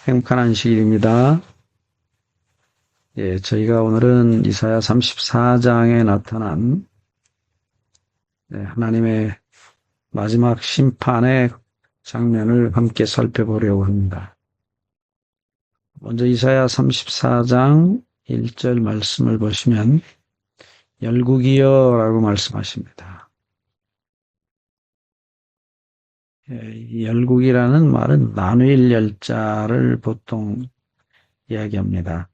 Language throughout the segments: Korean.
행복한 안식일입니다. 저희가 오늘은 이사야 34장에 나타난 하나님의 마지막 심판의 장면을 함께 살펴보려고 합니다. 먼저 이사야 34장 1절 말씀을 보시면 열국이여 라고 말씀하십니다. 열국이라는 말은 나누일 열자를 보통 이야기합니다.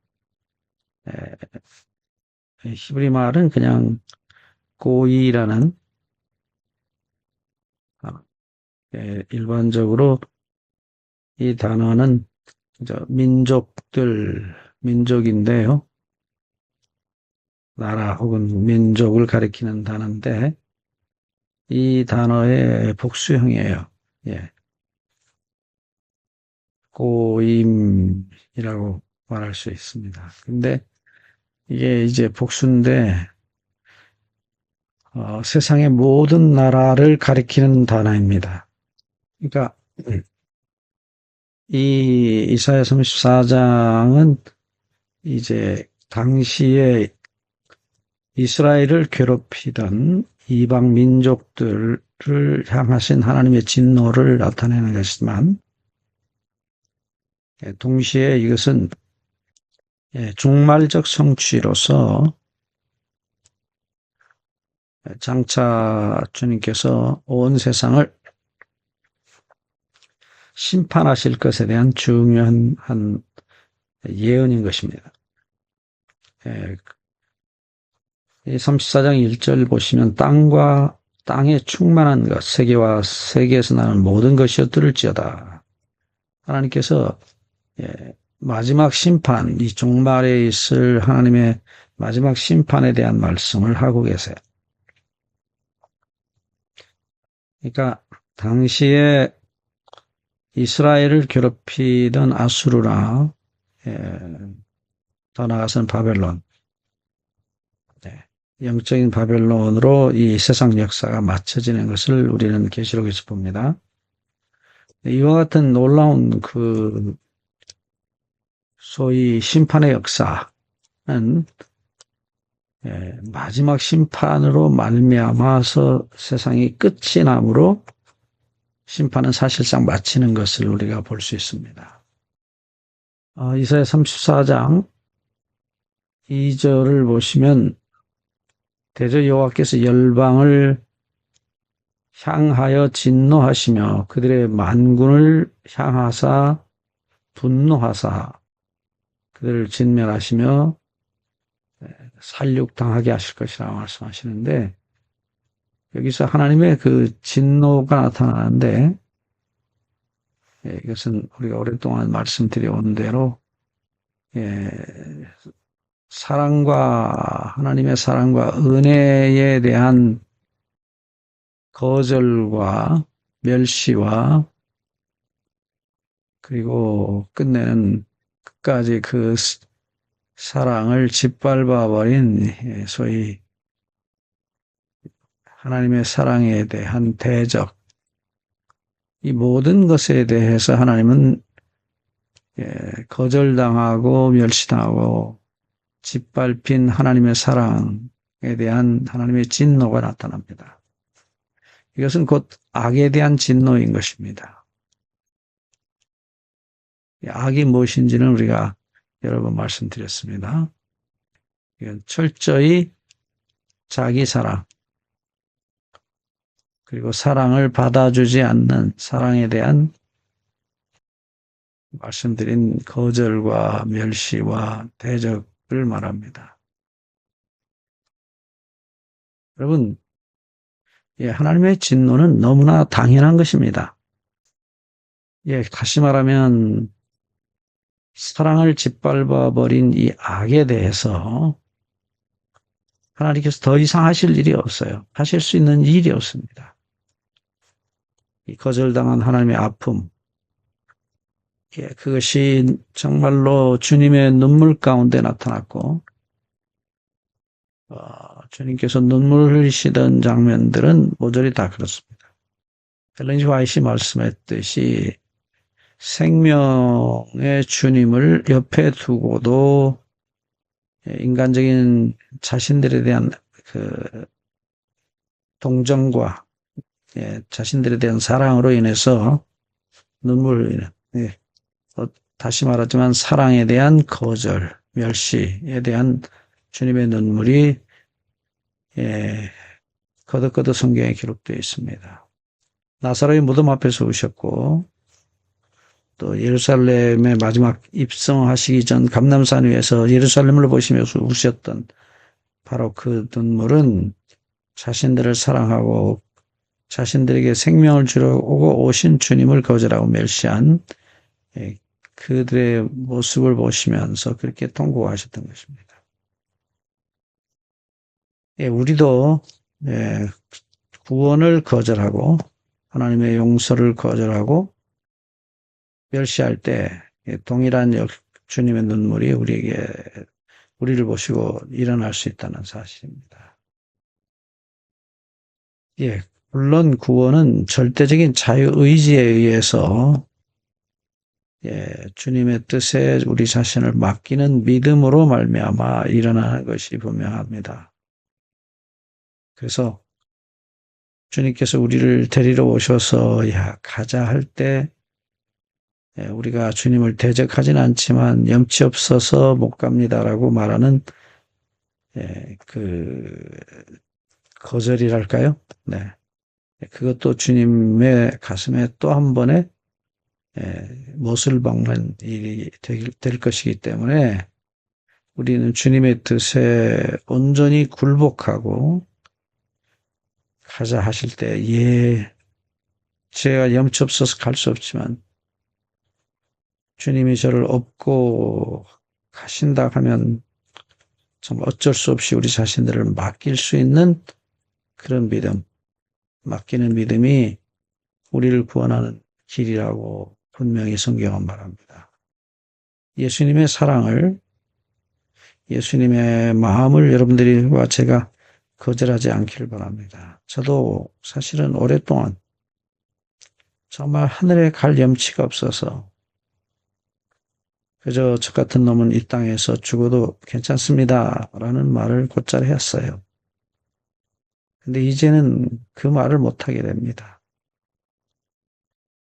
히브리 말은 그냥 고이라는 일반적으로 이 단어는 민족인데요. 나라 혹은 민족을 가리키는 단어인데 이 단어의 복수형이에요. 고임이라고 말할 수 있습니다. 근데 이게 이제 복수인데 세상의 모든 나라를 가리키는 단어입니다. 그러니까 이 이사야 34장은 이제 당시에 이스라엘을 괴롭히던 이방 민족들을 향하신 하나님의 진노를 나타내는 것이지만 동시에 이것은 종말적 성취로서 장차 주님께서 온 세상을 심판하실 것에 대한 중요한 예언인 것입니다. 이 34장 1절 보시면 땅과 땅에 충만한 것, 세계와 세계에서 나는 모든 것이 들을지어다. 하나님께서 마지막 심판, 이 종말에 있을 하나님의 마지막 심판에 대한 말씀을 하고 계세요. 그러니까 당시에 이스라엘을 괴롭히던 아수르나 더 나아가서는 바벨론, 영적인 바벨론으로 이 세상 역사가 맞춰지는 것을 우리는 계시록에서 봅니다. 이와 같은 놀라운 소위 심판의 역사는 마지막 심판으로 말미암아서 세상이 끝이 나므로 심판은 사실상 마치는 것을 우리가 볼 수 있습니다. 이사야 34장 2절을 보시면 대저 여호와께서 열방을 향하여 진노하시며 그들의 만군을 향하사 분노하사 그들을 진멸하시며 살육당하게 하실 것이라고 말씀하시는데 여기서 하나님의 그 진노가 나타나는데 이것은 우리가 오랫동안 말씀드려온 대로 하나님의 사랑과 은혜에 대한 거절과 멸시와 그리고 끝내는 끝까지 그 사랑을 짓밟아 버린 소위 하나님의 사랑에 대한 대적, 이 모든 것에 대해서 하나님은 거절당하고 멸시당하고 짓밟힌 하나님의 사랑에 대한 하나님의 진노가 나타납니다. 이것은 곧 악에 대한 진노인 것입니다. 악이 무엇인지는 우리가 여러 번 말씀드렸습니다. 이건 철저히 자기 사랑, 그리고 사랑을 받아주지 않는 사랑에 대한 말씀드린 거절과 멸시와 대적을 말합니다. 여러분, 하나님의 진노는 너무나 당연한 것입니다. 다시 말하면 사랑을 짓밟아 버린 이 악에 대해서 하나님께서 더 이상 하실 일이 없어요. 하실 수 있는 일이 없습니다. 이 거절당한 하나님의 아픔, 그것이 정말로 주님의 눈물 가운데 나타났고 주님께서 눈물을 흘리시던 장면들은 모조리 다 그렇습니다. 엘렌 지 화이트가 말씀했듯이 생명의 주님을 옆에 두고도 인간적인 자신들에 대한 그 동정과 자신들에 대한 사랑으로 인해서 눈물, 다시 말하지만 사랑에 대한 거절, 멸시에 대한 주님의 눈물이 거듭거듭 성경에 기록되어 있습니다. 나사로의 무덤 앞에서 우셨고 또 예루살렘의 마지막 입성하시기 전 감람산 위에서 예루살렘을 보시면서 우셨던 바로 그 눈물은 자신들을 사랑하고 자신들에게 생명을 주러 오신 주님을 거절하고 멸시한 그들의 모습을 보시면서 그렇게 통곡하셨던 것입니다. 우리도 구원을 거절하고 하나님의 용서를 거절하고 멸시할 때 동일한 주님의 눈물이 우리를 보시고 일어날 수 있다는 사실입니다. 물론 구원은 절대적인 자유의지에 의해서 주님의 뜻에 우리 자신을 맡기는 믿음으로 말미암아 일어나는 것이 분명합니다. 그래서 주님께서 우리를 데리러 오셔서 가자 할 때 우리가 주님을 대적하진 않지만 염치 없어서 못 갑니다라고 말하는 그 거절이랄까요? 그것도 주님의 가슴에 또 한 번의 못을 박는 일이 될 것이기 때문에 우리는 주님의 뜻에 온전히 굴복하고 가자 하실 때 제가 염치 없어서 갈 수 없지만 주님이 저를 업고 가신다 하면 정말 어쩔 수 없이 우리 자신들을 맡길 수 있는 그런 믿음, 맡기는 믿음이 우리를 구원하는 길이라고 분명히 성경은 말합니다. 예수님의 사랑을, 예수님의 마음을 여러분들과 제가 거절하지 않기를 바랍니다. 저도 사실은 오랫동안 정말 하늘에 갈 염치가 없어서 그저 저 같은 놈은 이 땅에서 죽어도 괜찮습니다 라는 말을 곧잘 했어요. 근데 이제는 그 말을 못하게 됩니다.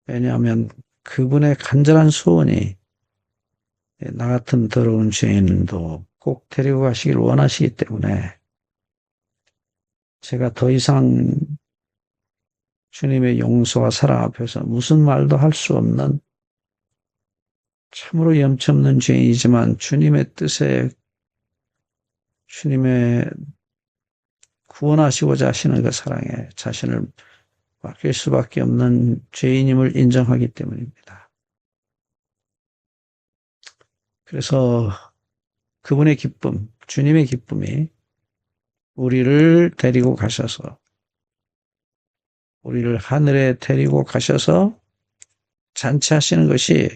왜냐하면 그분의 간절한 소원이 나 같은 더러운 죄인도 꼭 데리고 가시길 원하시기 때문에 제가 더 이상 주님의 용서와 사랑 앞에서 무슨 말도 할 수 없는 참으로 염치 없는 죄인이지만 주님의 뜻에 주님의 구원하시고자 하시는 그 사랑에 자신을 맡길 수밖에 없는 죄인임을 인정하기 때문입니다. 그래서 그분의 기쁨, 주님의 기쁨이 우리를 데리고 가셔서 우리를 하늘에 데리고 가셔서 잔치하시는 것이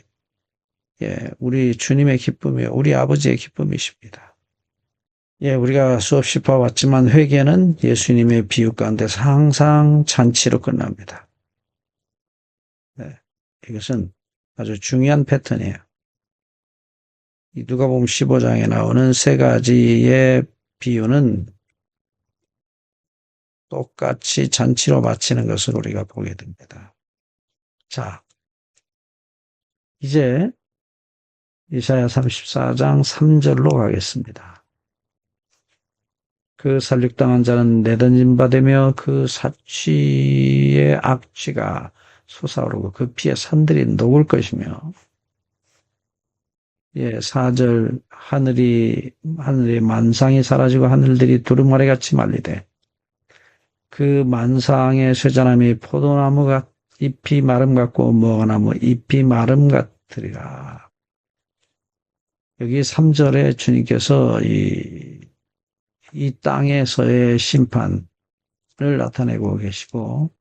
우리 주님의 기쁨이요, 우리 아버지의 기쁨이십니다. 우리가 수없이 봐왔지만 회개는 예수님의 비유 가운데서 항상 잔치로 끝납니다. 이것은 아주 중요한 패턴이에요. 누가복음 15장에 나오는 세 가지의 비유는 똑같이 잔치로 마치는 것을 우리가 보게 됩니다. 자, 이제 이사야 34장 3절로 가겠습니다. 그 살육당한 자는 내던진 바 되며 그 사취의 악취가 솟아오르고 그 피의 산들이 녹을 것이며 4절 하늘의 만상이 사라지고 하늘들이 두루마리 같이 말리되 그 만상의 쇠자나무 포도나무가 잎이 마름 같고 무화과나무 잎이 마름 같으리라. 여기 3절에 주님께서 이 땅에서의 심판을 나타내고 계시고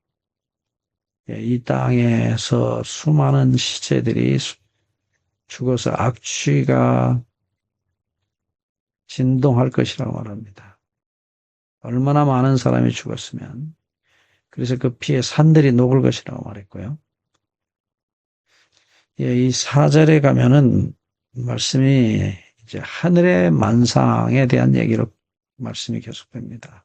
이 땅에서 수많은 시체들이 죽어서 악취가 진동할 것이라고 말합니다. 얼마나 많은 사람이 죽었으면 그래서 그 피에 산들이 녹을 것이라고 말했고요. 예, 이 4절에 가면은 말씀이 이제 하늘의 만상에 대한 얘기로 말씀이 계속됩니다.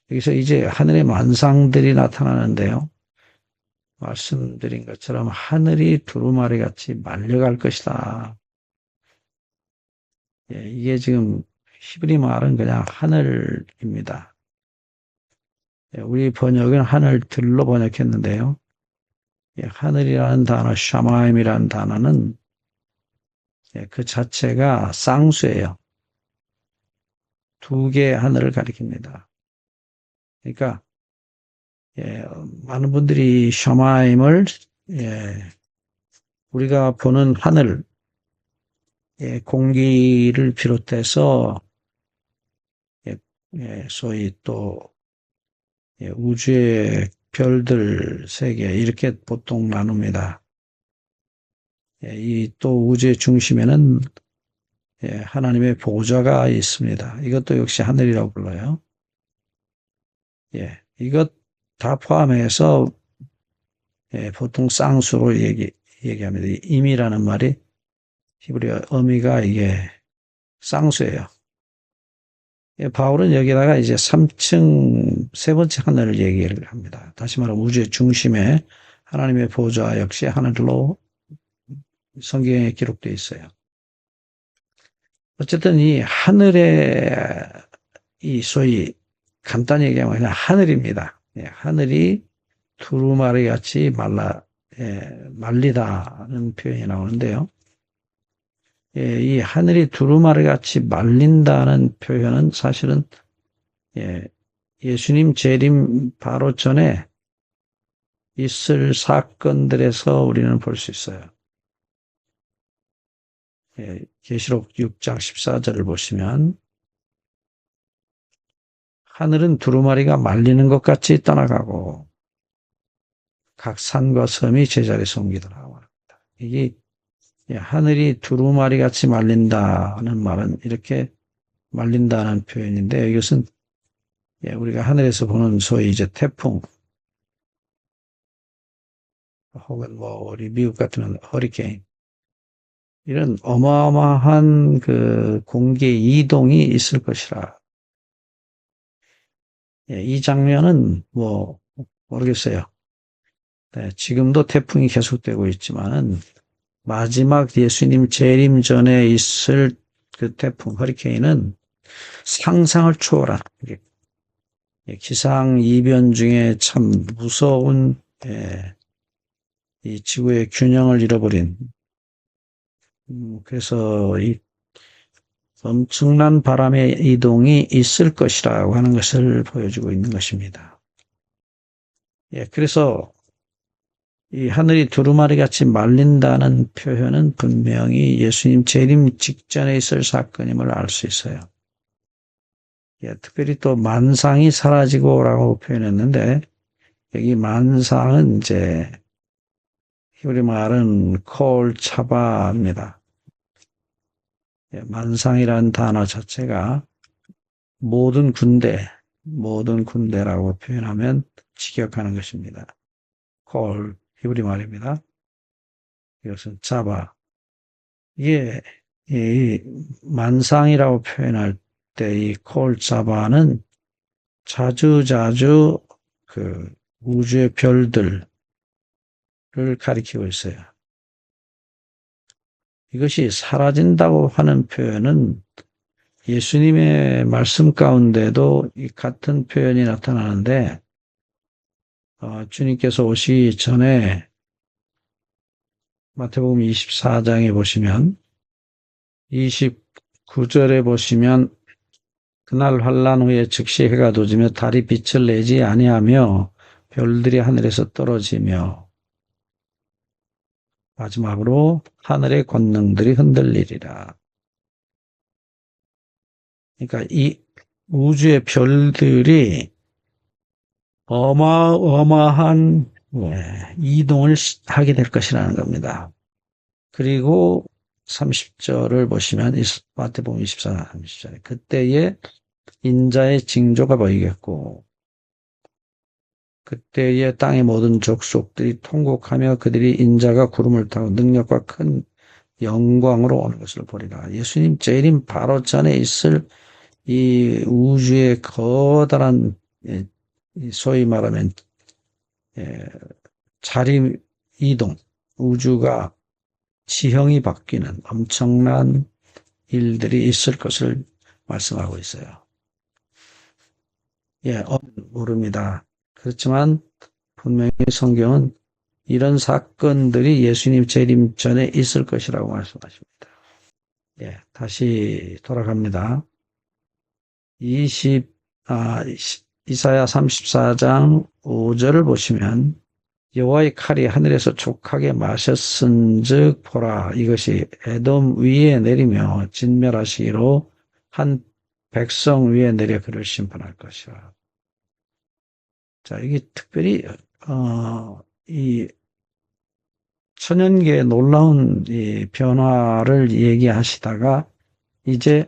여기서 이제 하늘의 만상들이 나타나는데요. 말씀드린 것처럼 하늘이 두루마리 같이 말려갈 것이다. 예, 이게 지금 히브리 말은 그냥 하늘입니다. 예, 우리 번역은 하늘들로 번역했는데요. 예, 하늘이라는 단어, 샤마임이라는 단어는 예, 그 자체가 쌍수예요. 두 개의 하늘을 가리킵니다. 그러니까 예, 많은 분들이 샤마임을 예, 우리가 보는 하늘, 예, 공기를 비롯해서 예, 예, 소위 또 예, 우주의 별들 세 개 이렇게 보통 나눕니다. 예, 이 또 우주의 중심에는 예, 하나님의 보좌가 있습니다. 이것도 역시 하늘이라고 불러요. 예, 이것 다 포함해서 예, 보통 쌍수로 얘기합니다. 임이라는 말이 히브리어 어미가 이게 쌍수예요. 예, 바울은 여기다가 이제 3층 세 번째 하늘을 얘기를 합니다. 다시 말하면 우주의 중심에 하나님의 보좌 역시 하늘로 성경에 기록되어 있어요. 어쨌든 이 하늘의 이 소위 간단히 얘기하면 그냥 하늘입니다. 예, 하늘이 두루마리 같이 말리다는 표현이 나오는데요. 예, 이 하늘이 두루마리 같이 말린다는 표현은 사실은 예, 예수님 재림 바로 전에 있을 사건들에서 우리는 볼 수 있어요. 예, 계시록 6장 14절을 보시면 하늘은 두루마리가 말리는 것 같이 떠나가고 각 산과 섬이 제자리에서 옮기더라고 합니다. 이게 하늘이 두루마리 같이 말린다는 말은 이렇게 말린다는 표현인데 이것은 우리가 하늘에서 보는 소위 이제 태풍 혹은 뭐 우리 미국 같은 허리케인 이런 어마어마한 그 공기의 이동이 있을 것이라. 이 장면은 뭐 모르겠어요. 네, 지금도 태풍이 계속되고 있지만은 마지막 예수님 재림 전에 있을 그 태풍 허리케인은 상상을 초월한 기상 이변 중에 참 무서운 이 지구의 균형을 잃어버린 그래서 이 엄청난 바람의 이동이 있을 것이라고 하는 것을 보여주고 있는 것입니다. 예, 그래서 이 하늘이 두루마리 같이 말린다는 표현은 분명히 예수님 재림 직전에 있을 사건임을 알 수 있어요. 예, 특별히 또 만상이 사라지고라고 표현했는데 여기 만상은 이제 히브리 말은 콜 차바입니다. 예, 만상이라는 단어 자체가 모든 군대라고 표현하면 직역하는 것입니다. 콜 히브리 말입니다. 이것은 차바. 이게 이 만상이라고 표현할 때 이 콜 차바는 자주자주 그 우주의 별들을 가리키고 있어요. 이것이 사라진다고 하는 표현은 예수님의 말씀 가운데도 이 같은 표현이 나타나는데 주님께서 오시기 전에 마태복음 24장에 보시면 29절에 보시면 그날 환란 후에 즉시 해가 도지며 달이 빛을 내지 아니하며 별들이 하늘에서 떨어지며 마지막으로 하늘의 권능들이 흔들리리라. 그러니까 이 우주의 별들이 어마어마한 이동을 하게 될 것이라는 겁니다. 그리고 30절을 보시면 마태복음 24장 30절에 그때에 인자의 징조가 보이겠고 그때의 땅의 모든 족속들이 통곡하며 그들이 인자가 구름을 타고 능력과 큰 영광으로 오는 것을 보리라. 예수님 재림 바로 전에 있을 이 우주의 커다란 소위 말하면 자리 이동, 우주가 지형이 바뀌는 엄청난 일들이 있을 것을 말씀하고 있어요. 모릅니다. 그렇지만 분명히 성경은 이런 사건들이 예수님 재림 전에 있을 것이라고 말씀하십니다. 다시 돌아갑니다. 이사야 34장 5절을 보시면 여호와의 칼이 하늘에서 족하게 마셨은즉 보라 이것이 에돔 위에 내리며 진멸하시기로 한 백성 위에 내려 그를 심판할 것이라. 자, 이게 특별히 이 천연계의 놀라운 이 변화를 얘기하시다가 이제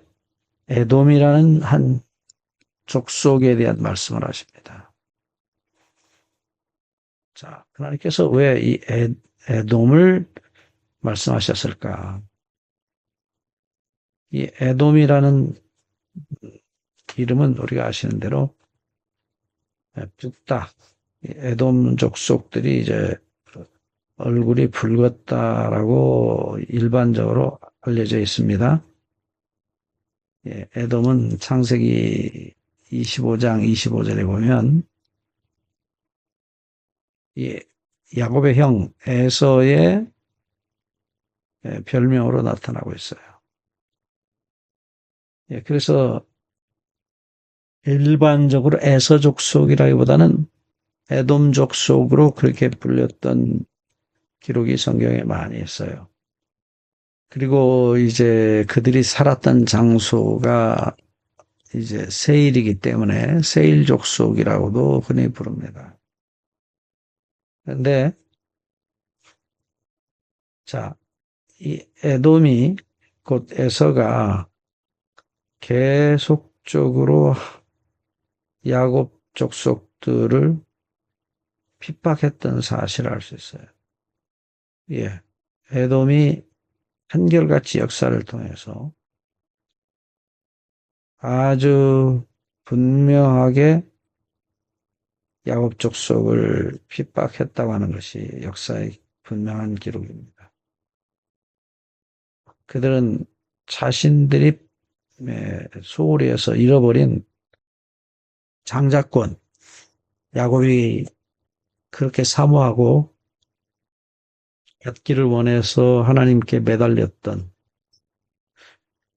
에돔이라는 한 족속에 대한 말씀을 하십니다. 자, 하나님께서 왜 이 에돔을 말씀하셨을까? 이 에돔이라는 이름은 우리가 아시는 대로 붉다. 에돔 족속들이 이제 얼굴이 붉었다라고 일반적으로 알려져 있습니다. 에돔은 창세기 25장 25절에 보면 야곱의 형 에서의 별명으로 나타나고 있어요. 그래서 일반적으로 에서 족속이라기보다는 에돔 족속으로 그렇게 불렸던 기록이 성경에 많이 있어요. 그리고 이제 그들이 살았던 장소가 이제 세일이기 때문에 세일 족속이라고도 흔히 부릅니다. 그런데 자, 이 에돔이 곧 에서가 계속적으로 야곱 족속들을 핍박했던 사실을 알 수 있어요. 에돔이 한결같이 역사를 통해서 아주 분명하게 야곱 족속을 핍박했다고 하는 것이 역사의 분명한 기록입니다. 그들은 자신들이 소홀히해서 잃어버린 장자권, 야곱이 그렇게 사모하고 갖기를 원해서 하나님께 매달렸던,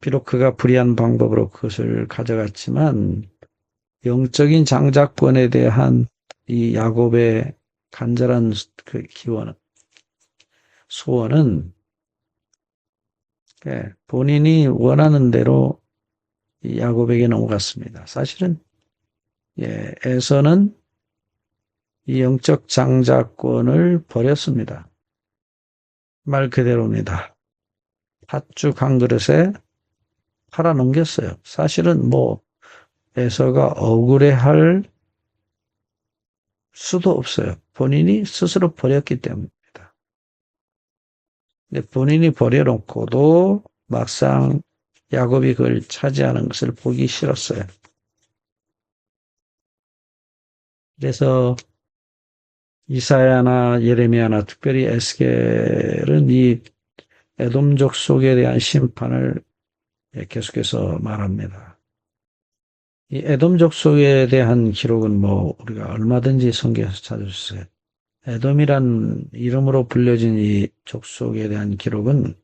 비록 그가 불의한 방법으로 그것을 가져갔지만 영적인 장자권에 대한 이 야곱의 간절한 그 소원은 본인이 원하는 대로 야곱에게 넘어갔습니다. 사실은 에서는 이 영적 장자권을 버렸습니다. 말 그대로입니다. 팥죽 한 그릇에 팔아넘겼어요. 사실은 에서가 억울해할 수도 없어요. 본인이 스스로 버렸기 때문입니다. 근데 본인이 버려놓고도 막상 야곱이 그걸 차지하는 것을 보기 싫었어요. 그래서 이사야나 예레미야나 특별히 에스겔은 이 에돔족 속에 대한 심판을 계속해서 말합니다. 이 에돔족 속에 대한 기록은 우리가 얼마든지 성경에서 찾을 수 있어요. 에돔이란 이름으로 불려진 이 족속에 대한 기록은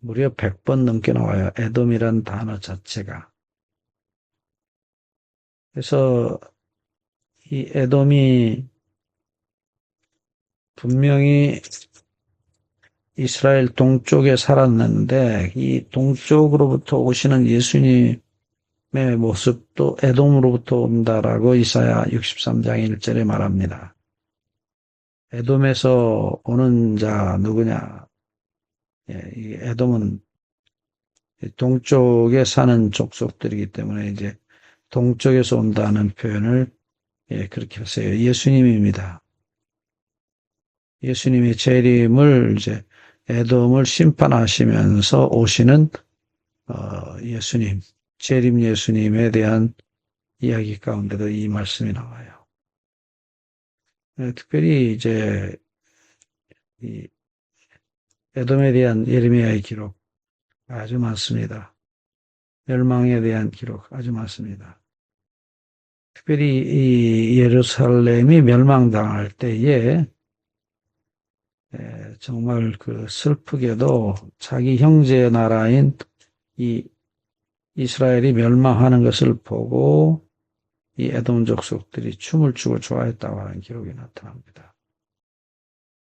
무려 100번 넘게 나와요. 에돔이란 단어 자체가. 그래서 이 에돔이 분명히 이스라엘 동쪽에 살았는데 이 동쪽으로부터 오시는 예수님의 모습도 에돔으로부터 온다라고 이사야 63장 1절에 말합니다. 에돔에서 오는 자 누구냐? 이 에돔은 동쪽에 사는 족속들이기 때문에 이제 동쪽에서 온다는 표현을 그렇게 하세요. 예수님입니다. 예수님이 재림을 이제 에돔을 심판하시면서 오시는 예수님, 재림 예수님에 대한 이야기 가운데도 이 말씀이 나와요. 특별히 이제 이 에돔에 대한 예레미야의 기록 아주 많습니다. 멸망에 대한 기록 아주 많습니다. 특별히 이 예루살렘이 멸망당할 때에 정말 그 슬프게도 자기 형제 나라인 이 이스라엘이 멸망하는 것을 보고 이 에돔 족속들이 춤을 추고 좋아했다고 하는 기록이 나타납니다.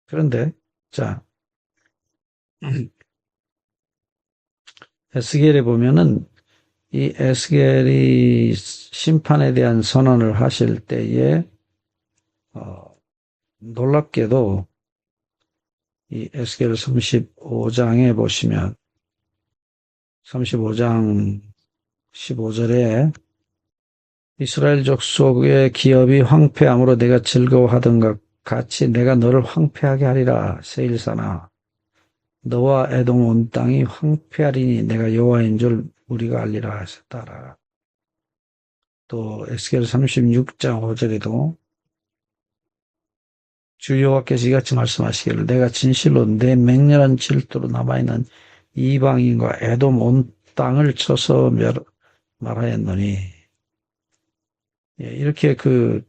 그런데 자 에스겔에 보면은 이 에스겔이 심판에 대한 선언을 하실 때에 놀랍게도 이 에스겔 35장에 보시면 35장 15절에 이스라엘 족속의 기업이 황폐함으로 내가 즐거워하던 것 같이 내가 너를 황폐하게 하리라. 세일사나 너와 에돔 온 땅이 황폐하리니 내가 여호와인 줄 우리가 알리라 하셨다라. 또 에스겔 36장 5절에도 주 여호와께서 이같이 말씀하시기를 내가 진실로 내 맹렬한 질투로 남아있는 이방인과 에돔 온 땅을 쳐서 말하였노니 이렇게 그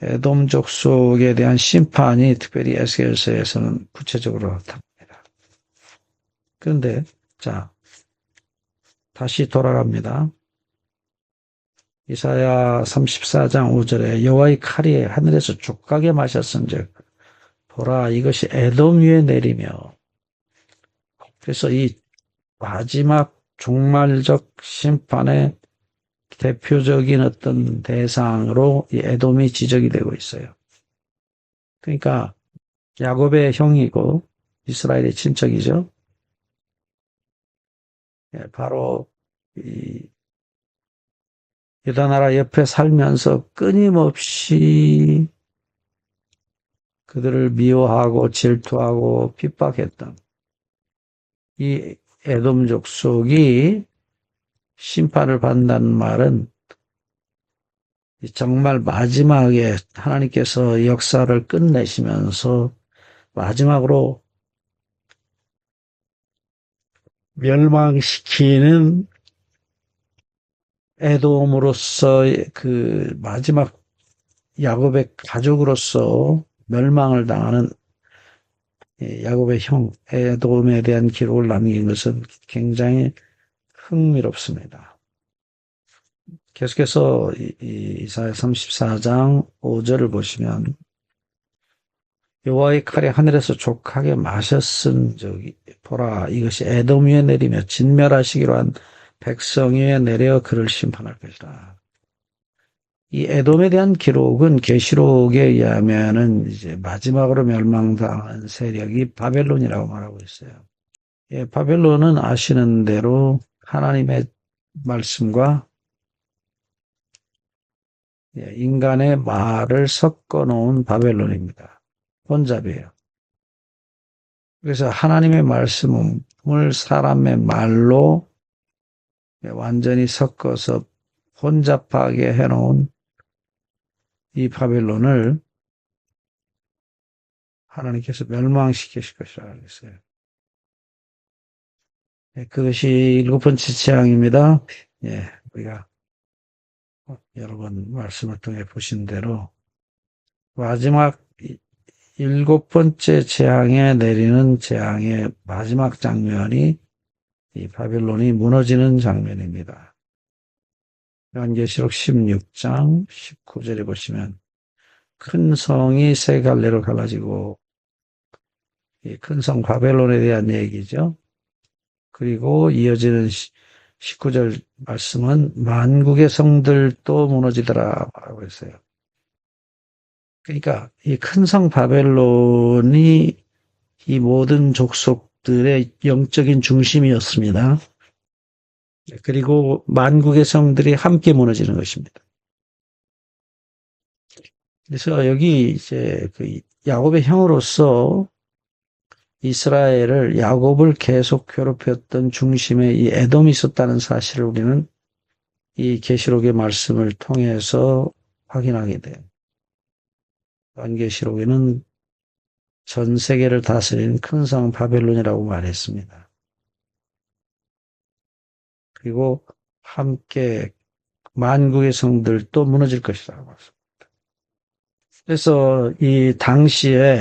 에돔 족속에 대한 심판이 특별히 에스겔서에서는 구체적으로 나타납니다. 그런데 자 다시 돌아갑니다. 이사야 34장 5절에 여호와의 칼이 하늘에서 족하게 마셨은즉 보라 이것이 에돔 위에 내리며 그래서 이 마지막 종말적 심판의 대표적인 어떤 대상으로 이 에돔이 지적이 되고 있어요. 그러니까 야곱의 형이고 이스라엘의 친척이죠. 바로 이 유다 나라 옆에 살면서 끊임없이 그들을 미워하고 질투하고 핍박했던 이 에돔 족속이 심판을 받는다는 말은 정말 마지막에 하나님께서 역사를 끝내시면서 마지막으로 멸망시키는 에돔으로서의 그 마지막 야곱의 가족으로서 멸망을 당하는 야곱의 형 에돔에 대한 기록을 남긴 것은 굉장히 흥미롭습니다. 계속해서 이사야 34장 5절을 보시면 여호와의 칼이 하늘에서 족하게 마셨은즉 보라 이것이 에돔 위에 내리며 진멸하시기로 한 백성 위에 내려 그를 심판할 것이라. 이 에돔에 대한 기록은 계시록에 의하면은 이제 마지막으로 멸망당한 세력이 바벨론이라고 말하고 있어요. 바벨론은 아시는 대로 하나님의 말씀과 인간의 말을 섞어 놓은 바벨론입니다. 혼잡이에요. 그래서 하나님의 말씀을 사람의 말로 완전히 섞어서 혼잡하게 해놓은 이 바벨론을 하나님께서 멸망시키실 것이라고 했어요. 그것이 7번째 재앙입니다. 우리가 여러 번 말씀을 통해 보신 대로 마지막 7번째 재앙에 내리는 재앙의 마지막 장면이 이 바벨론이 무너지는 장면입니다. 요한계시록 16장 19절에 보시면 큰 성이 세 갈래로 갈라지고 이 큰 성 바벨론에 대한 얘기죠. 그리고 이어지는 19절 말씀은 만국의 성들도 무너지더라 라고 했어요. 그러니까 이 큰 성 바벨론이 이 모든 족속들의 영적인 중심이었습니다. 그리고 만국의 성들이 함께 무너지는 것입니다. 그래서 여기 이제 그 야곱의 형으로서 이스라엘을 야곱을 계속 괴롭혔던 중심에 이 에돔이 있었다는 사실을 우리는 이 계시록의 말씀을 통해서 확인하게 돼요. 요한계시록에는 전 세계를 다스리는 큰 성 바벨론이라고 말했습니다. 그리고 함께 만국의 성들도 무너질 것이라고 했습니다. 그래서 이 당시에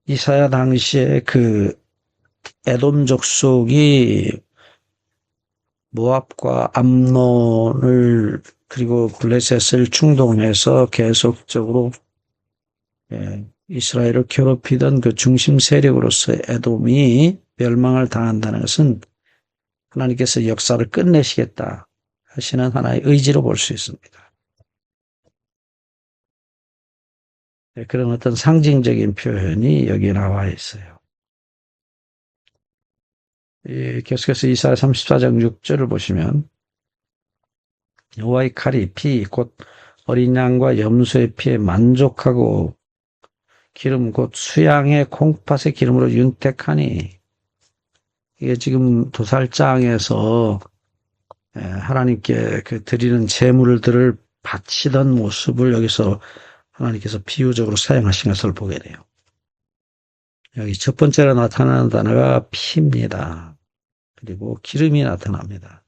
이사야 당시에 그 에돔 족속이 모압과 암몬을 그리고 블레셋을 충동해서 계속적으로 이스라엘을 괴롭히던 그 중심 세력으로서 에돔이 멸망을 당한다는 것은 하나님께서 역사를 끝내시겠다 하시는 하나의 의지로 볼 수 있습니다. 그런 어떤 상징적인 표현이 여기에 나와 있어요. 계속해서 이사야 34장 6절을 보시면 여호와의 칼이 피 곧 어린 양과 염소의 피에 만족하고 기름 곧 수양의 콩팥의 기름으로 윤택하니 이게 지금 도살장에서 하나님께 그 드리는 제물들을 바치던 모습을 여기서 하나님께서 비유적으로 사용하신 것을 보게 돼요. 여기 첫 번째로 나타나는 단어가 피입니다. 그리고 기름이 나타납니다.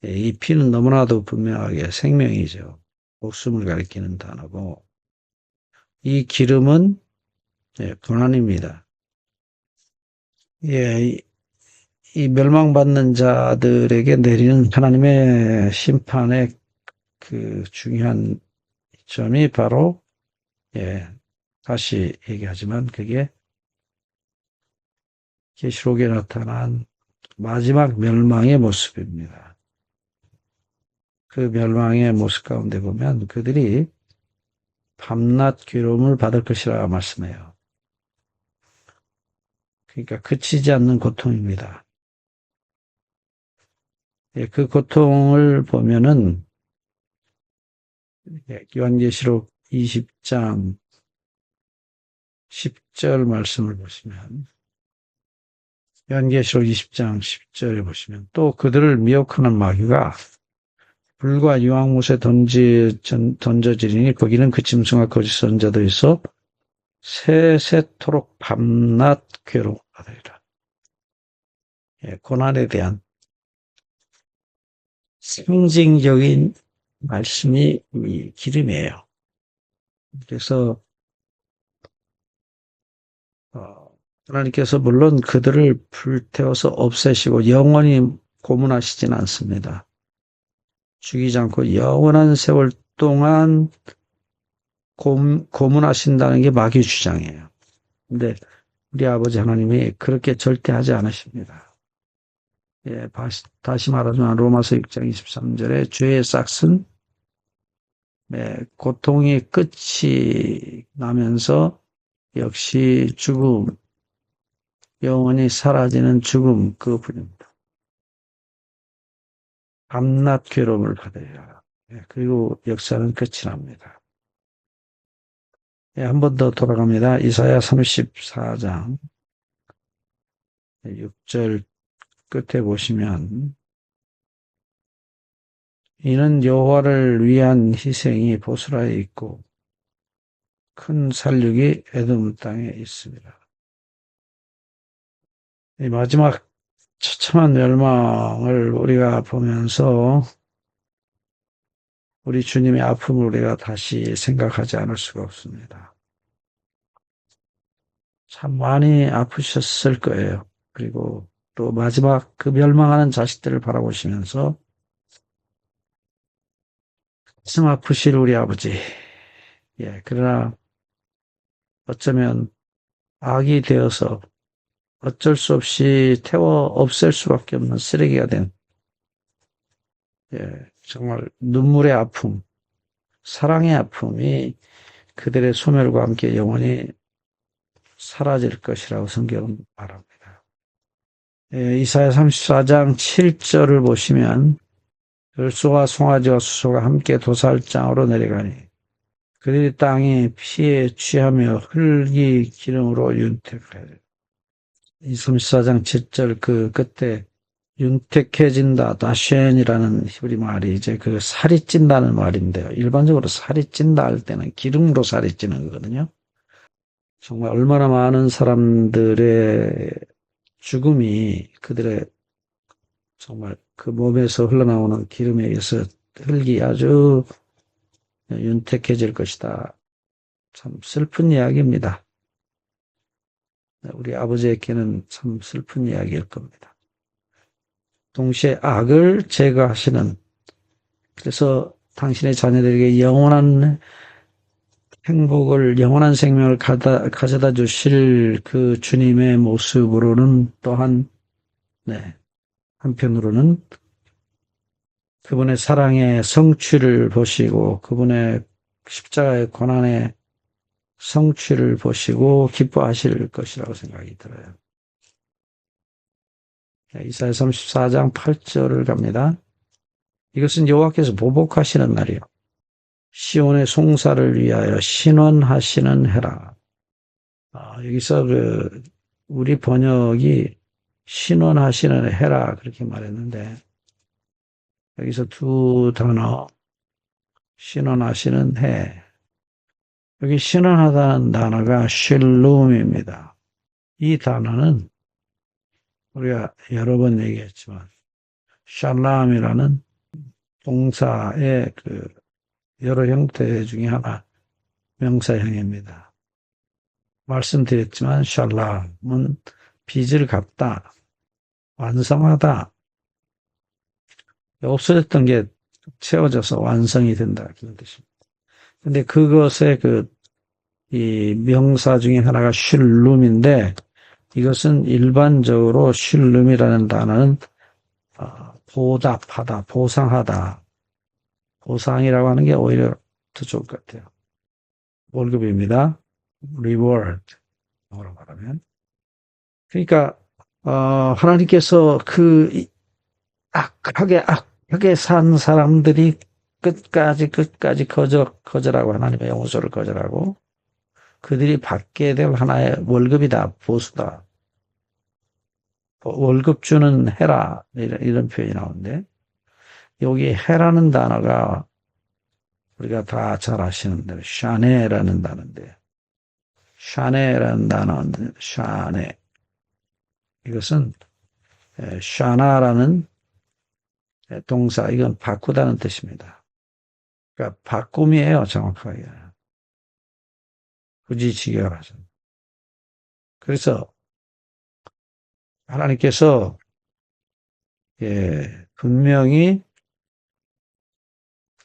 이 피는 너무나도 분명하게 생명이죠. 목숨을 가리키는 단어고 이 기름은 고난입니다. 이 멸망받는 자들에게 내리는 하나님의 심판의 그 중요한 점이 바로 다시 얘기하지만 그게 계시록에 나타난 마지막 멸망의 모습입니다. 그 멸망의 모습 가운데 보면 그들이 밤낮 괴로움을 받을 것이라 말씀해요. 그러니까 그치지 않는 고통입니다. 그 고통을 보면은 요한계시록 20장 10절 말씀을 보시면 요한계시록 20장 10절에 보시면 또 그들을 미혹하는 마귀가 불과 유황못에 던져지리니 거기는 그 짐승과 거짓 선자도 있어 세세토록 밤낮 괴로워하리라. 고난에 대한 상징적인 말씀이 이 기름이에요. 그래서 하나님께서 물론 그들을 불태워서 없애시고 영원히 고문하시진 않습니다. 죽이지 않고 영원한 세월 동안 고문하신다는 게 마귀 주장이에요. 근데 우리 아버지 하나님이 그렇게 절대 하지 않으십니다. 다시 말하자면 로마서 6장 23절에 죄의 싹은 고통이 끝이 나면서 역시 죽음, 영원히 사라지는 죽음 그뿐입니다. 밤낮 괴로움을 받아야 그리고 역사는 끝이 납니다. 한 번 더 돌아갑니다. 이사야 34장 6절 끝에 보시면 이는 여호와를 위한 희생이 보스라에 있고 큰 살육이 에돔 땅에 있습니다. 이 마지막 처참한 멸망을 우리가 보면서 우리 주님의 아픔을 우리가 다시 생각하지 않을 수가 없습니다. 참 많이 아프셨을 거예요. 그리고 또 마지막 그 멸망하는 자식들을 바라보시면서 가슴 아프실 우리 아버지. 그러나 어쩌면 악이 되어서 어쩔 수 없이 태워 없앨 수밖에 없는 쓰레기가 된 정말 눈물의 아픔, 사랑의 아픔이 그들의 소멸과 함께 영원히 사라질 것이라고 성경은 말합니다. 이사야 34장 7절을 보시면 들소와 송아지와 수소가 함께 도살장으로 내려가니 그들이 땅에 피에 취하며 흙이 기름으로 윤택하여. 이 34장 7절 그 끝에 윤택해진다, 다쉔이라는 히브리 말이 이제 그 살이 찐다는 말인데요. 일반적으로 살이 찐다 할 때는 기름으로 살이 찌는 거거든요. 정말 얼마나 많은 사람들의 죽음이 그들의 정말 그 몸에서 흘러나오는 기름에 의해서 흙이 아주 윤택해질 것이다. 참 슬픈 이야기입니다. 우리 아버지에게는 참 슬픈 이야기일 겁니다. 동시에 악을 제거하시는, 그래서 당신의 자녀들에게 영원한 행복을, 영원한 생명을 가져다 주실 그 주님의 모습으로는 또한, 한편으로는 그분의 사랑의 성취를 보시고 그분의 십자가의 고난의 성취를 보시고 기뻐하실 것이라고 생각이 들어요. 이사야 34장 8절을 갑니다. 이것은 여호와께서 보복하시는 날이요 시온의 송사를 위하여 신원하시는 해라. 여기서 우리 번역이 신원하시는 해라 그렇게 말했는데 여기서 두 단어 신원하시는 해. 여기 신원하다는 단어가 쉴룸입니다. 이 단어는 우리가 여러 번 얘기했지만 샬람이라는 동사의 그 여러 형태 중에 하나 명사형입니다. 말씀드렸지만 샬람은 빚을 갚다, 완성하다, 없어졌던 게 채워져서 완성이 된다 그런 뜻입니다. 근데 그것의 이 명사 중에 하나가 슐룸인데 이것은 일반적으로 슐룸이라는 단어는 보답하다, 보상하다, 보상이라고 하는 게 오히려 더 좋을 것 같아요. 월급입니다. reward 뭐라고 말하면. 그러니까 하나님께서 그 악하게 산 사람들이 끝까지 거절하고 하나님의 용서를 거절하고 그들이 받게 될 하나의 월급이다, 보수다. 월급 주는 해라 이런 표현이 나오는데 여기 해라는 단어가 우리가 다 잘 아시는 대로 샤네라는 단어인데 샤네라는 단어인데 샤네 이것은 샤나라는 동사 이건 바꾸다는 뜻입니다. 그러니까 바꿈이에요 정확하게. 굳이 직역하죠. 그래서 하나님께서 분명히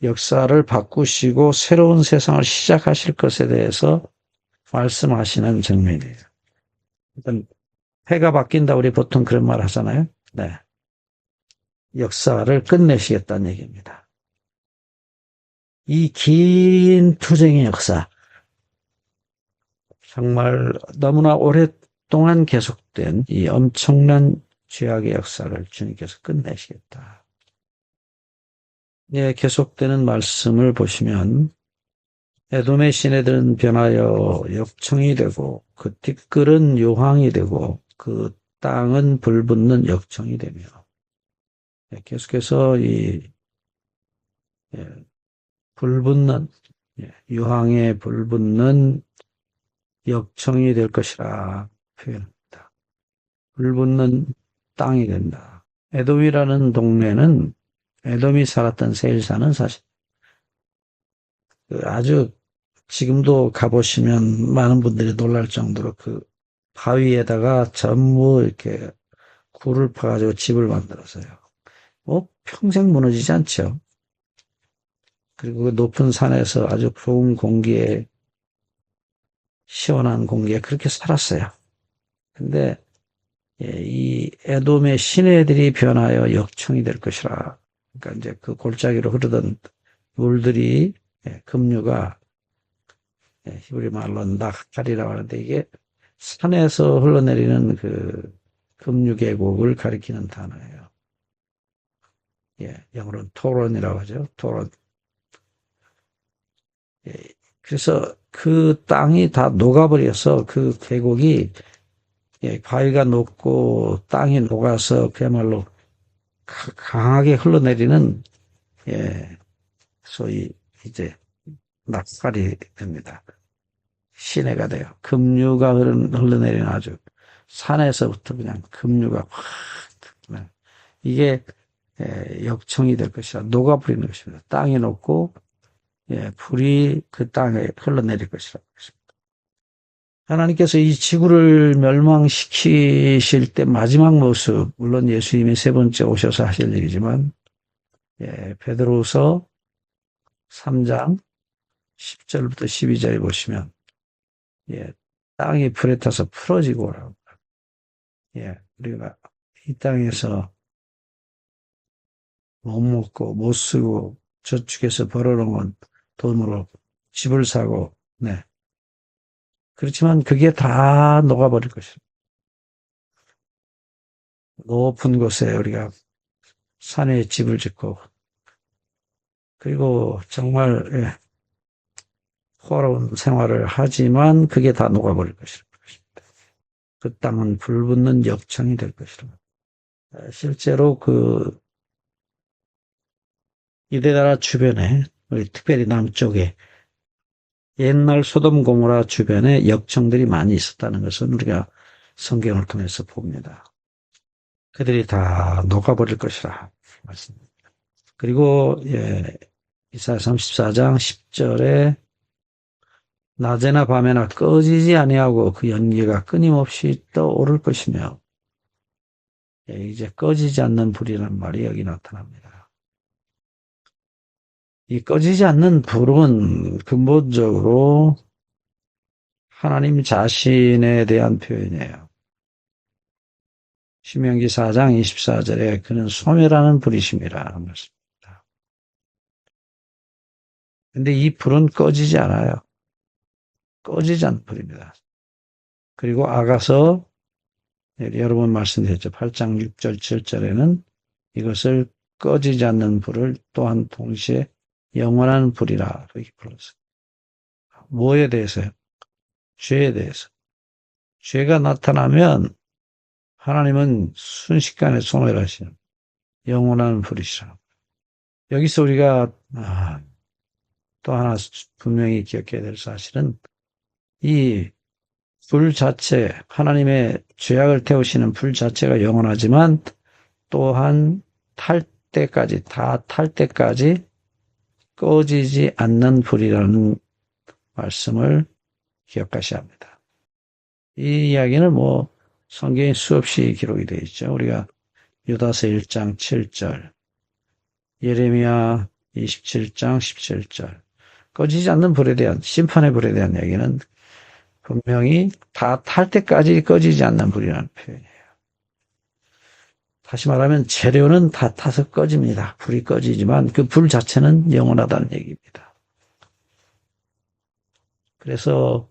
역사를 바꾸시고 새로운 세상을 시작하실 것에 대해서 말씀하시는 장면이에요. 일단 해가 바뀐다 우리 보통 그런 말 하잖아요. 네. 역사를 끝내시겠다는 얘기입니다. 이 긴 투쟁의 역사 정말 너무나 오랫동안 계속된 이 엄청난 죄악의 역사를 주님께서 끝내시겠다. 계속되는 말씀을 보시면 에돔의 시내들은 변하여 역청이 되고 그 티끌은 요항이 되고 그 땅은 불붙는 역청이 되며 계속해서 이 불붙는 유황에 불붙는 역청이 될 것이라 표현합니다. 불붙는 땅이 된다. 에돔이라는 동네는 에돔이 살았던 세일사는 사실 아주 지금도 가보시면 많은 분들이 놀랄 정도로 그 바위에다가 전부 이렇게 굴을 파가지고 집을 만들었어요. 평생 무너지지 않죠. 그리고 그 높은 산에서 아주 좋은 공기에 시원한 공기에 그렇게 살았어요. 근데 이 에돔의 시내들이 변하여 역청이 될 것이라. 그러니까 이제 그 골짜기로 흐르던 물들이 급류가 히브리 말로 낙갈이라고 하는데 이게 산에서 흘러내리는 그 금유계곡을 가리키는 단어예요. 예, 영어로는 토론이라고 하죠. 토론. 예, 그래서 그 땅이 다 녹아버려서 그 계곡이 예, 바위가 녹고 땅이 녹아서 그야말로 강하게 흘러내리는 예, 소위 이제 낙살이 됩니다. 시내가 돼요. 급류가 흘러내리는 아주 산에서부터 그냥 급류가 확 네. 이게 예, 역청이 될 것이라 녹아버리는 것입니다. 땅이 녹고 예, 불이 그 땅에 흘러내릴 것이라. 하나님께서 이 지구를 멸망시키실 때 마지막 모습, 물론 예수님이 세 번째 오셔서 하실 일이지만 예, 베드로후서 3장 10절부터 12절에 보시면 예, 땅이 불에 타서 풀어지고 오라고. 예, 우리가 이 땅에서 못 먹고 못 쓰고 저축해서 벌어놓은 돈으로 집을 사고 네. 그렇지만 그게 다 녹아버릴 것입니다. 높은 곳에 우리가 산에 집을 짓고 그리고 정말 예, 호화로운 생활을 하지만 그게 다 녹아버릴 것입니다. 그 땅은 불붙는 역청이 될 것이다. 실제로 그 유대나라 주변에 특별히 남쪽에 옛날 소돔 고모라 주변에 역청들이 많이 있었다는 것은 우리가 성경을 통해서 봅니다. 그들이 다 녹아버릴 것이라 말씀입니다. 그리고 예, 이사야 34장 10절에 낮에나 밤에나 꺼지지 아니하고 그 연기가 끊임없이 떠오를 것이며 예, 이제 꺼지지 않는 불이라는 말이 여기 나타납니다. 이 꺼지지 않는 불은 근본적으로 하나님 자신에 대한 표현이에요. 신명기 4장 24절에 그는 소멸하는 불이심이라 말씀입니다. 근데 이 불은 꺼지지 않아요. 꺼지지 않는 불입니다. 그리고 아가서 여러 번 말씀드렸죠. 8장 6절 7절에는 이것을 꺼지지 않는 불을 또한 동시에 영원한 불이라 이렇게 불렀어요. 뭐에 대해서요? 죄에 대해서. 죄가 나타나면 하나님은 순식간에 소멸하시는 영원한 불이시라. 여기서 우리가 또 하나 분명히 기억해야 될 사실은 이 불 자체, 하나님의 죄악을 태우시는 불 자체가 영원하지만 또한 탈 때까지, 다 탈 때까지 꺼지지 않는 불이라는 말씀을 기억하셔야 합니다. 이 이야기는 뭐 성경에 수없이 기록이 되어 있죠. 우리가 유다서 1장 7절, 예레미야 27장 17절, 꺼지지 않는 불에 대한, 심판의 불에 대한 이야기는 분명히 다 탈 때까지 꺼지지 않는 불이라는 표현이에요. 다시 말하면 재료는 다 타서 꺼집니다. 불이 꺼지지만 그 불 자체는 영원하다는 얘기입니다. 그래서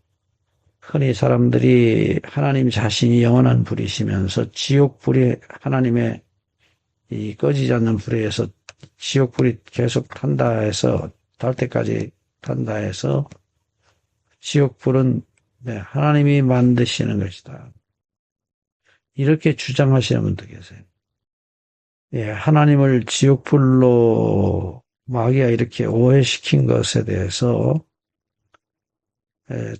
흔히 사람들이 하나님 자신이 영원한 불이시면서 지옥불이 하나님의 이 꺼지지 않는 불에 의해서 지옥불이 계속 탄다 해서 탈 때까지 탄다 해서 지옥불은 네, 하나님이 만드시는 것이다. 이렇게 주장하시는 분도 계세요. 예, 하나님을 지옥불로 마귀가 이렇게 오해시킨 것에 대해서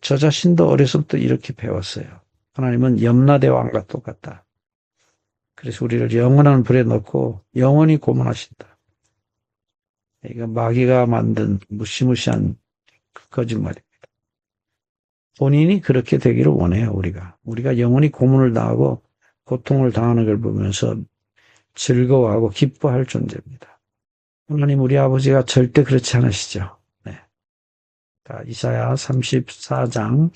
저 자신도 어려서부터 이렇게 배웠어요. 하나님은 염라대왕과 똑같다. 그래서 우리를 영원한 불에 넣고 영원히 고문하신다. 이거 마귀가 만든 무시무시한 거짓말입니다. 본인이 그렇게 되기를 원해요, 우리가 영원히 고문을 당하고 고통을 당하는 걸 보면서 즐거워하고 기뻐할 존재입니다. 하나님 우리 아버지가 절대 그렇지 않으시죠. 네. 자, 이사야 34장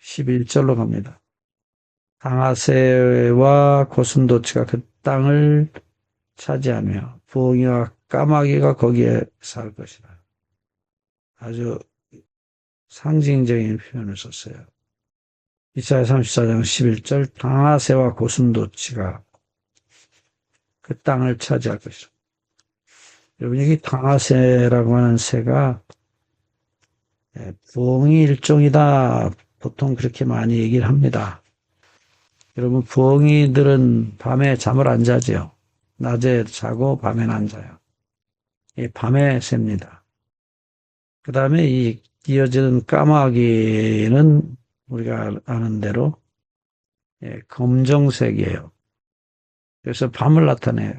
11절로 갑니다. 강하새와 고슴도치가 그 땅을 차지하며 부엉이와 까마귀가 거기에 살 것이라. 아주 상징적인 표현을 썼어요. 이사야 34장 11절 당하새와 고슴도치가 그 땅을 차지할 것이라. 여러분 여기 당하새라고 하는 새가 부엉이 일종이다. 보통 그렇게 많이 얘기를 합니다. 여러분 부엉이들은 밤에 잠을 안 자죠. 낮에 자고 밤에는 안 자요. 밤에 셉니다. 그 다음에 이 이어지는 까마귀는 우리가 아는 대로 검정색이에요. 그래서 밤을 나타내요.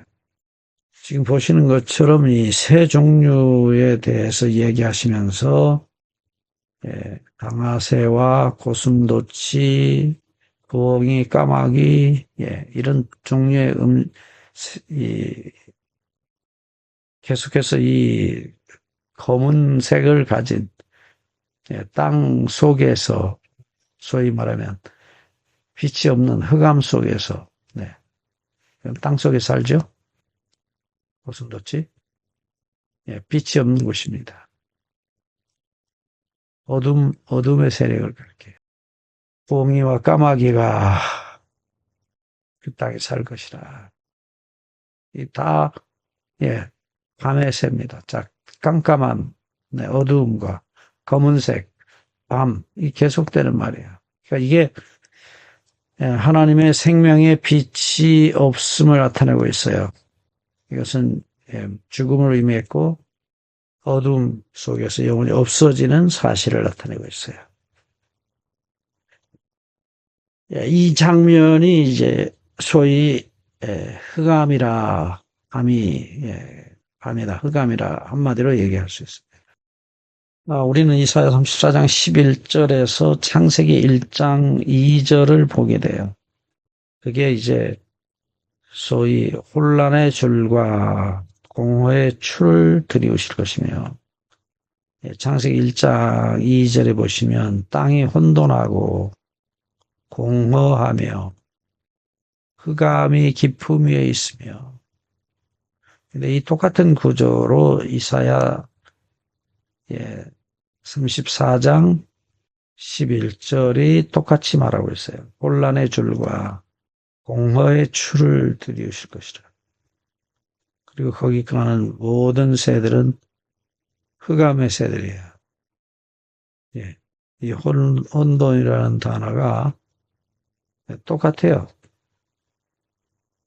지금 보시는 것처럼 이 새 종류에 대해서 얘기하시면서 강아새와 고슴도치, 부엉이, 까마귀 이런 종류의 계속해서 이 검은색을 가진 땅 속에서 소위 말하면 빛이 없는 흑암 속에서 땅 속에 살죠. 고슴도치 빛이 없는 곳입니다. 어둠의 세력을 가리켜요. 부엉이와 까마귀가 그 땅에 살 것이라. 다 밤에 셉니다. 자, 깜깜한 어두움과 검은색, 밤, 이 계속되는 말이에요. 그러니까 이게 하나님의 생명의 빛이 없음을 나타내고 있어요. 이것은 죽음을 의미했고 어둠 속에서 영원히 없어지는 사실을 나타내고 있어요. 이 장면이 이제 소위 흑암이라 밤이다 흑암이라 한마디로 얘기할 수 있습니다. 우리는 이사야 34장 11절에서 창세기 1장 2절을 보게 돼요. 그게 이제 소위 혼란의 줄과 공허의 추를 들이우실 것이며 창세기 1장 2절에 보시면 땅이 혼돈하고 공허하며 흑암이 깊음 위에 있으며 근데 이 똑같은 구조로 이사야 34장 11절이 똑같이 말하고 있어요. 혼란의 줄과 공허의 추를 들이우실 것이라. 그리고 거기 가는 모든 새들은 흑암의 새들이에요. 이 혼돈이라는 단어가 똑같아요.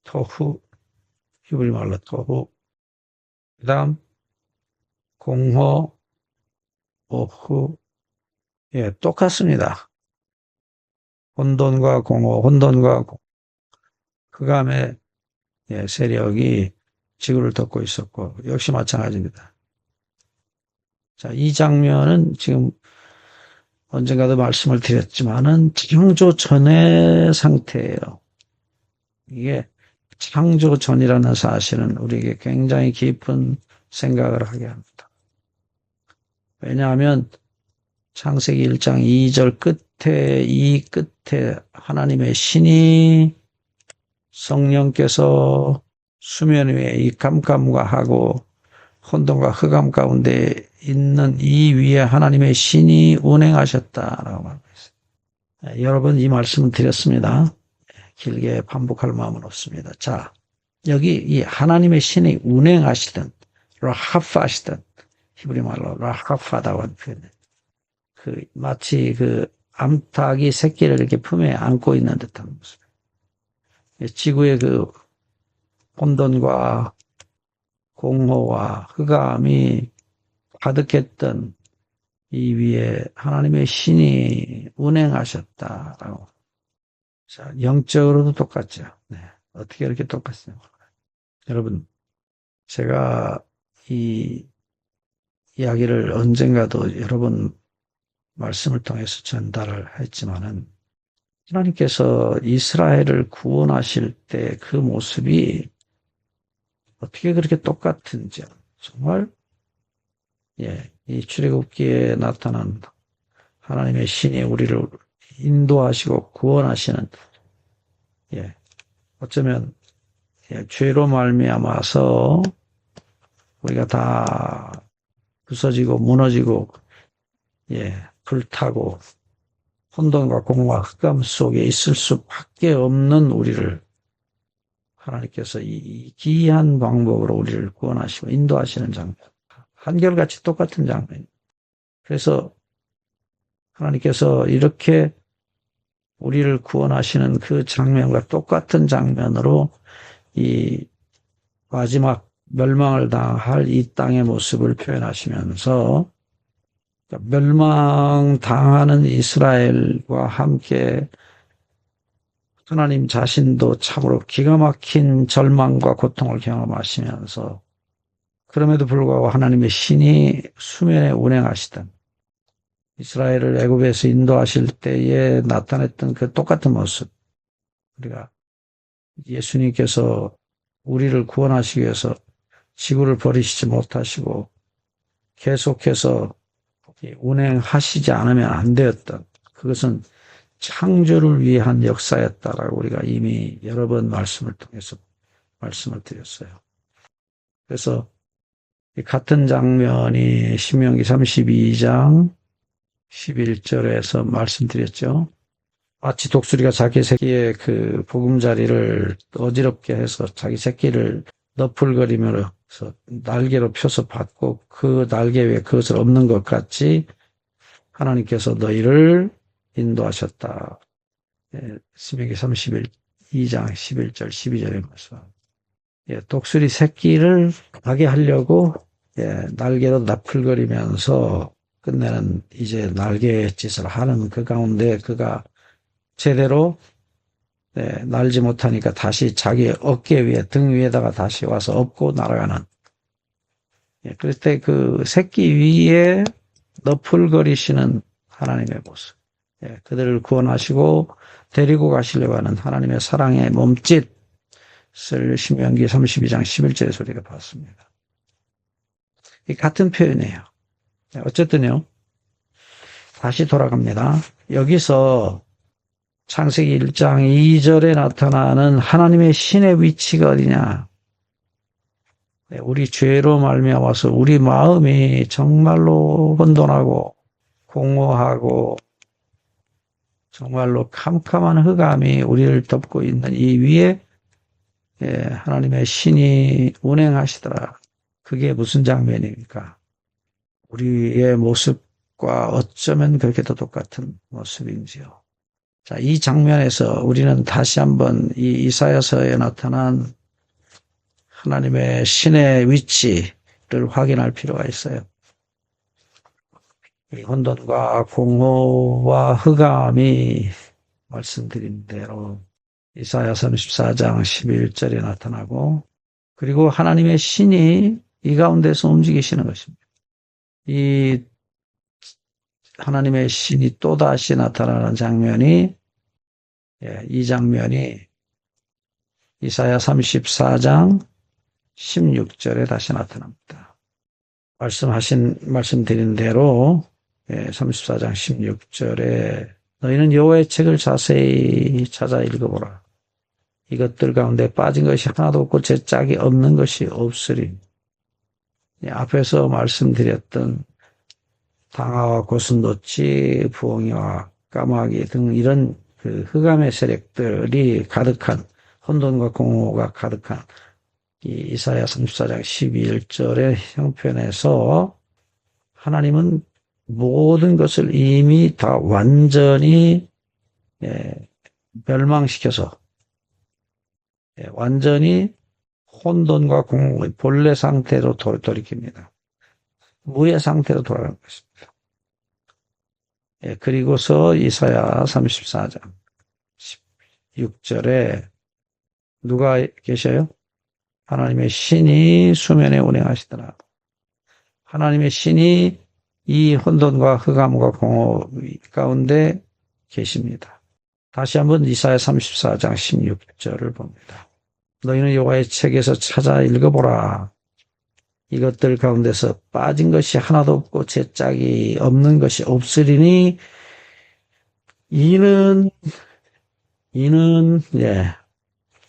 토후, 히브리 말로 토후. 그 다음, 공허, 오후. 똑같습니다. 혼돈과 공허, 흑암의 세력이 지구를 덮고 있었고, 역시 마찬가지입니다. 자, 이 장면은 지금 언젠가도 말씀을 드렸지만은 창조 전의 상태예요. 이게 창조 전이라는 사실은 우리에게 굉장히 깊은 생각을 하게 합니다. 왜냐하면 창세기 1장 2절 끝에 하나님의 신이 성령께서 수면 위에 이 깜깜과 하고 혼돈과 흑암 가운데 있는 이 위에 하나님의 신이 운행하셨다라고 말하고 있어요. 여러분 이 말씀을 드렸습니다. 길게 반복할 마음은 없습니다. 자, 여기 이 하나님의 신이 운행하시던 라하파 하시던 히브리 말로 라하파다고 하는 표현. 마치 암탉이 새끼를 이렇게 품에 안고 있는 듯한 모습. 지구의 혼돈과 공허와 흑암이 가득했던 이 위에 하나님의 신이 운행하셨다라고. 자, 영적으로도 똑같죠. 어떻게 이렇게 똑같습니까? 여러분, 제가 이 이야기를 언젠가도 여러 번 말씀을 통해서 전달을 했지만은 하나님께서 이스라엘을 구원하실 때 그 모습이 어떻게 그렇게 똑같은지 정말 이 출애굽기에 나타난 하나님의 신이 우리를 인도하시고 구원하시는 어쩌면 죄로 말미암아서 우리가 다 부서지고 무너지고 불타고 혼돈과 공허와 흑암 속에 있을 수밖에 없는 우리를 하나님께서 이 기이한 방법으로 우리를 구원하시고 인도하시는 장면. 한결같이 똑같은 장면. 그래서 하나님께서 이렇게 우리를 구원하시는 그 장면과 똑같은 장면으로 이 마지막 멸망을 당할 이 땅의 모습을 표현하시면서 멸망당하는 이스라엘과 함께 하나님 자신도 참으로 기가 막힌 절망과 고통을 경험하시면서 그럼에도 불구하고 하나님의 신이 수면에 운행하시던 이스라엘을 애굽에서 인도하실 때에 나타냈던 그 똑같은 모습, 우리가 예수님께서 우리를 구원하시기 위해서 지구를 버리시지 못하시고 계속해서 운행하시지 않으면 안 되었던, 그것은 창조를 위한 역사였다라고 우리가 이미 여러 번 말씀을 통해서 말씀을 드렸어요. 그래서 같은 장면이 신명기 32장 11절에서 말씀드렸죠. 마치 독수리가 자기 새끼의 그 보금자리를 어지럽게 해서 자기 새끼를 너풀거리면서 날개로 펴서 받고 그 날개 위에 그것을 엎는 것 같이 하나님께서 너희를 인도하셨다. 신명기 32장 11절 12절에 말씀. 독수리 새끼를 가게 하려고 날개로 나풀거리면서 끝내는 이제 날개 짓을 하는 그 가운데 그가 제대로 날지 못하니까 다시 자기 어깨 위에 등 위에다가 다시 와서 엎고 날아가는. 그럴 때 그 새끼 위에 너풀거리시는 하나님의 모습. 그들을 구원하시고 데리고 가시려고 하는 하나님의 사랑의 몸짓을 신명기 32장 11절에서 우리가 봤습니다. 이 같은 표현이에요. 어쨌든요. 다시 돌아갑니다. 여기서 창세기 1장 2절에 나타나는 하나님의 신의 위치가 어디냐? 우리 죄로 말미암아서 우리 마음이 정말로 혼돈하고 공허하고 정말로 캄캄한 흑암이 우리를 덮고 있는 이 위에 하나님의 신이 운행하시더라. 그게 무슨 장면입니까? 우리의 모습과 어쩌면 그렇게도 똑같은 모습인지요. 자, 이 장면에서 우리는 다시 한번 이 이사야서에 나타난 하나님의 신의 위치를 확인할 필요가 있어요. 이 혼돈과 공허와 흑암이 말씀드린 대로 이사야 34장 11절에 나타나고, 그리고 하나님의 신이 이 가운데서 움직이시는 것입니다. 이 하나님의 신이 또다시 나타나는 장면이, 이 장면이 이사야 34장 16절에 다시 나타납니다. 말씀드린 대로 34장 16절에 너희는 여호와의 책을 자세히 찾아 읽어보라. 이것들 가운데 빠진 것이 하나도 없고 제 짝이 없는 것이 없으리. 앞에서 말씀드렸던 당화와 고슴도치, 부엉이와 까마귀 등 이런 그 흑암의 세력들이 가득한, 혼돈과 공허가 가득한 이 이사야 34장 12절의 형편에서 하나님은 모든 것을 이미 다 완전히 멸망시켜서 완전히 혼돈과 공허의 본래 상태로 돌이킵니다. 무의 상태로 돌아가는 것입니다. 그리고서 이사야 34장 16절에 누가 계셔요? 하나님의 신이 수면에 운행하시더라. 하나님의 신이 이 혼돈과 흑암과 공허 가운데 계십니다. 다시 한번 이사야 34장 16절을 봅니다. 너희는 여호와의 책에서 찾아 읽어보라. 이것들 가운데서 빠진 것이 하나도 없고 제 짝이 없는 것이 없으리니 이는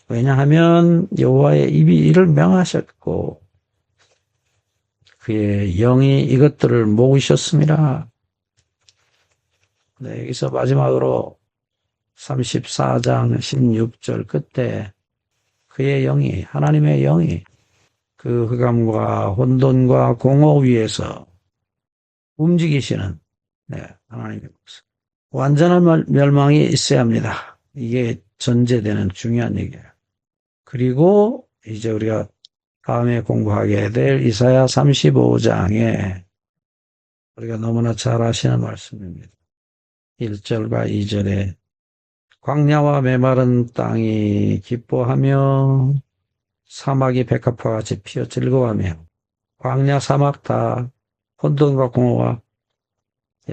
왜냐하면 여호와의 입이 이를 명하셨고 그의 영이 이것들을 모으셨습니다. 네, 여기서 마지막으로 34장 16절 끝에 그의 영이, 하나님의 영이 그 흑암과 혼돈과 공허 위에서 움직이시는, 네, 하나님의 모습. 완전한 멸망이 있어야 합니다. 이게 전제되는 중요한 얘기예요. 그리고 이제 우리가 다음에 공부하게 될 이사야 35장에 우리가 너무나 잘 아시는 말씀입니다. 1절과 2절에 광야와 메마른 땅이 기뻐하며 사막이 백합화 같이 피어 즐거워하며 광야 사막 다 혼돈과 공허와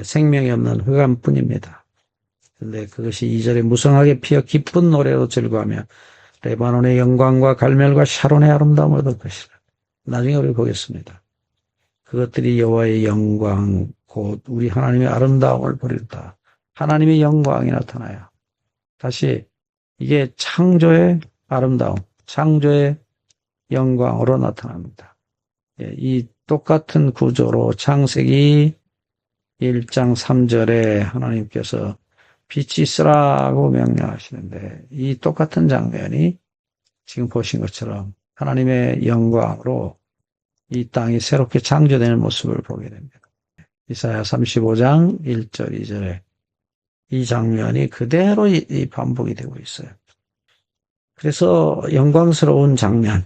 생명이 없는 흑암뿐입니다. 그런데 그것이 2절에 무성하게 피어 기쁜 노래로 즐거워하며 레바논의 영광과 갈멜과 샤론의 아름다움을 얻을 것이라. 나중에 우리 보겠습니다. 그것들이 여호와의 영광 곧 우리 하나님의 아름다움을 보리다. 하나님의 영광이 나타나요. 다시 이게 창조의 아름다움, 창조의 영광으로 나타납니다. 이 똑같은 구조로 창세기 1장 3절에 하나님께서 빛이 있으라고 명령하시는데 이 똑같은 장면이 지금 보신 것처럼 하나님의 영광으로 이 땅이 새롭게 창조되는 모습을 보게 됩니다. 이사야 35장 1절 2절에 이 장면이 그대로 반복이 되고 있어요. 그래서 영광스러운 장면,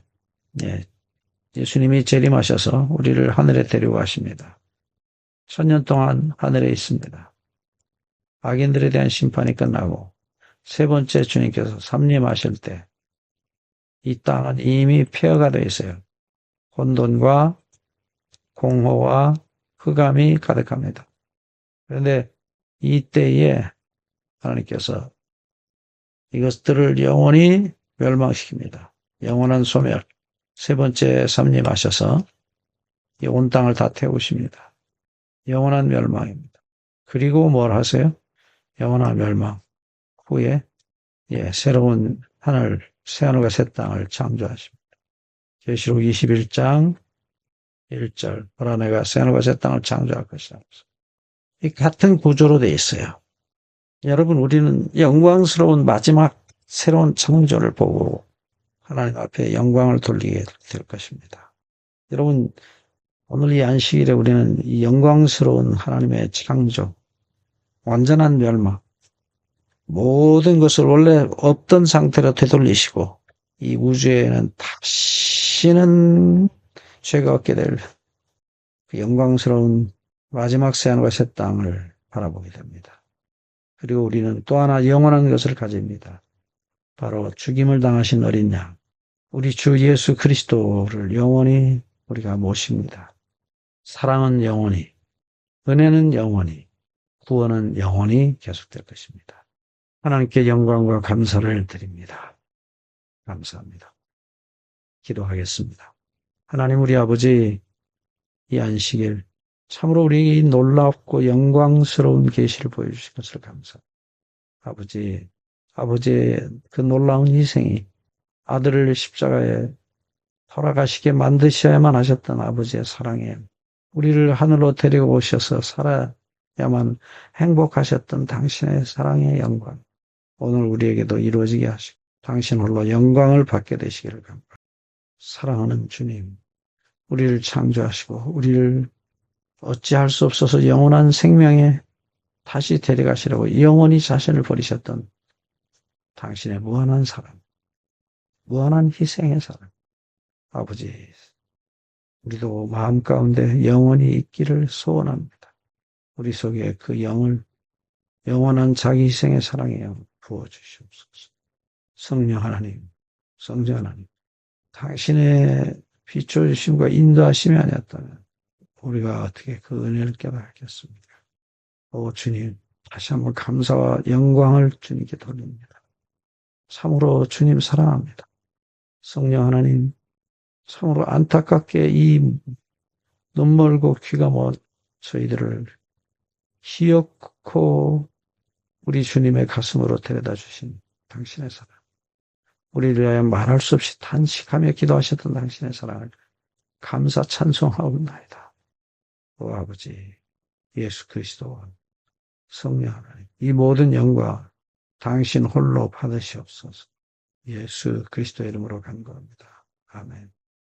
예수님이 재림하셔서 우리를 하늘에 데려가십니다. 1000년 동안 하늘에 있습니다. 악인들에 대한 심판이 끝나고 세 번째 주님께서 삼림하실 때 이 땅은 이미 폐허가 되어 있어요. 혼돈과 공허와 흑암이 가득합니다. 그런데 이때에 하나님께서 이것들을 영원히 멸망시킵니다. 영원한 소멸, 세 번째 삼림하셔서 이 온 땅을 다 태우십니다. 영원한 멸망입니다. 그리고 뭘 하세요? 영원한 멸망 후에 새로운 하늘, 새하늘과 새 땅을 창조하십니다. 계시록 21장 1절 보라 내가 새하늘과 새 땅을 창조할 것이라. 이 같은 구조로 되어 있어요. 여러분 우리는 영광스러운 마지막 새로운 창조를 보고 하나님 앞에 영광을 돌리게 될 것입니다. 여러분 오늘 이 안식일에 우리는 이 영광스러운 하나님의 창조, 완전한 멸망, 모든 것을 원래 없던 상태로 되돌리시고 이 우주에는 다시는 죄가 없게 될 그 영광스러운 마지막 새하늘과 새 땅을 바라보게 됩니다. 그리고 우리는 또 하나 영원한 것을 가집니다. 바로 죽임을 당하신 어린 양, 우리 주 예수 그리스도를 영원히 우리가 모십니다. 사랑은 영원히, 은혜는 영원히, 구원은 영원히 계속될 것입니다. 하나님께 영광과 감사를 드립니다. 감사합니다. 기도하겠습니다. 하나님 우리 아버지, 이 안식일 참으로 우리에게 이 놀랍고 영광스러운 계시를 보여주신 것을 감사합니다. 아버지의 그 놀라운 희생이 아들을 십자가에 돌아가시게 만드셔야만 하셨던 아버지의 사랑에 우리를 하늘로 데리고 오셔서 살아야만 행복하셨던 당신의 사랑의 영광 오늘 우리에게도 이루어지게 하시고 당신 홀로 영광을 받게 되시기를 간구합니다. 사랑하는 주님, 우리를 창조하시고 우리를 어찌할 수 없어서 영원한 생명에 다시 데려가시려고 영원히 자신을 버리셨던 당신의 무한한 사랑, 무한한 희생의 사랑. 아버지, 우리도 마음 가운데 영원히 있기를 소원합니다. 우리 속에 그 영원한 자기 희생의 사랑의 영 부어주시옵소서. 성령 하나님, 성자 하나님, 당신의 비춰주심과 인도하심이 아니었다면 우리가 어떻게 그 은혜를 깨닫겠습니까? 오 주님, 다시 한번 감사와 영광을 주님께 돌립니다. 참으로 주님 사랑합니다. 성령 하나님, 참으로 안타깝게 이 눈멀고 귀가 먼 저희들을 기억코 우리 주님의 가슴으로 데려다 주신 당신의 사랑, 우리를 위하여 말할 수 없이 탄식하며 기도하셨던 당신의 사랑을 감사 찬송하옵나이다. 오 아버지 예수 그리스도 성령 하나님, 이 모든 영광 당신 홀로 받으시옵소서. 예수 그리스도 이름으로 간구합니다. 아멘.